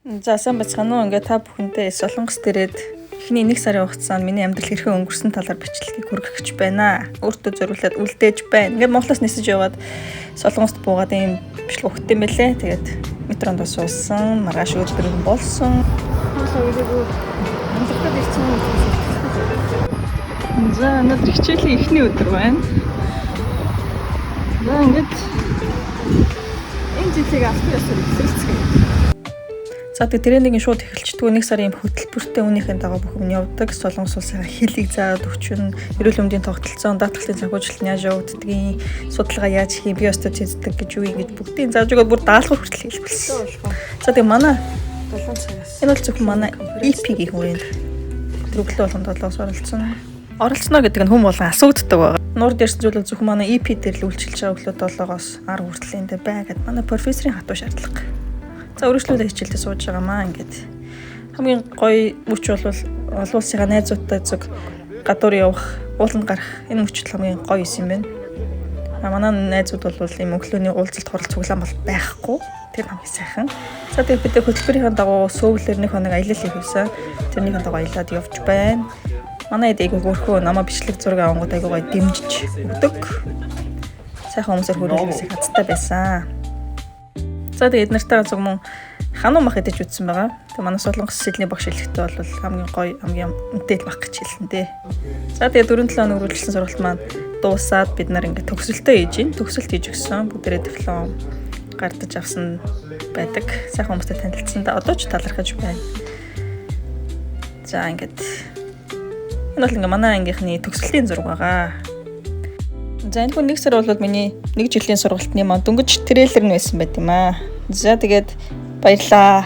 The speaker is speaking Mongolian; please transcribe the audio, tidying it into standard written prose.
За сайн бацгаана уу. Ингээд та бүхэндээ Солонгос дээрээд эхний 1 сарын хугацаанд миний амьдрал хэрхэн өнгөрсөн талаар бичлэгийг хүргэх гэж байна. Өөртөө зориулаад үлдээж байна. Ингээд Монголоос нисэж яваад Солонгост буугаад ийм бичлэг өгсөн юм байлээ. Тэгээд метронд суусан, маргааш өдөр болсон. За өнөөдөр хичээлийн эхний өдөр байна. За ингээд энэ жилиг авсан ёстой хэсэлцгээ. За тэгээд тренингийн шууд эхэлчихдэг 1 сарын хөтөлбөртэй үнийхэн дагуу бүх юм явдаг. Солонгос улсын хэлийг заагаад өгчүн, эрүүл мэндийн тогтолцоон, даатгалын санхүүжилт нь яаж явагддгийг, судалгаа яаж хийх, биостат хийдэг гэж юу ингэж бүгдийг зааж өгөөд бүр даалгавар хүртэл хэлбэлсэн. За тэгээд манай 7 цагаас. Энэ бол зөвхөн манай EP-ийн хүрээнд өглөө болгон 7-оос оролцсон. Оролцоно гэдэг нь хүн болгон асууддаг байгаа. Нуур дээрсэн зүйл бол зөвхөн манай EP дээр л үйлчилж байгаа өглөө 7-оос 10 хүртэл энэ байгаад манай профессорын хатуу шаардлага. За өргөжлүүлээ хичээлдээ сууж байгаамаа ингээд. Хамгийн гоё мөч бол олон улсынхаа найзуудтай зөв гадуур явах, ууланд гарах энэ мөчл хамгийн гоё юм байна. Манай найзууд бол ийм өглөөний уулзалт хурал цуглаан бол байхгүй. Тэр хамгийн сайхан. За тэгээд бид хөтөлбөрийн дагуу сөөвлөр 1 хоног аялал хийх байсан. Тэрнийхэн дагуу аялаад явж байна. Манай эдэг өөрхөө намаа бичлэг зураг авангууд айгуу гоё дэмжиж өгдөг. Сайхан хүмүүсээр хөрөлдөөс их хацтай байсан. За тэгээд нартай зөв мөн хануу мах идэж үтсэн байгаа. Тэгээд манай Солонгос сэлний багш хэлэхдээ бол хамгийн гоё, хамгийн үнэтэй мах гэж хэлсэн дээ. За тэгээд 4-7 хоног үргэлжилсэн сургалт маань дуусаад бид нар ингээд төгсөлтөө хийж гин. Төгсөлт хийж өгсөн. Бүгдээрээ диплом гардаж авсан байдаг. Сайхан хүмүүстэй танилцсан да одоо ч талархаж байна. За ингээд энэ бол ингээ манай ангийнхны төгсөлтийн зураг байгаа. За энэ хүн 1 сар бол миний 1 жилийн сургалтын маань дөнгөж трейлер нь байсан байт юм аа. За тэгээд баярлаа.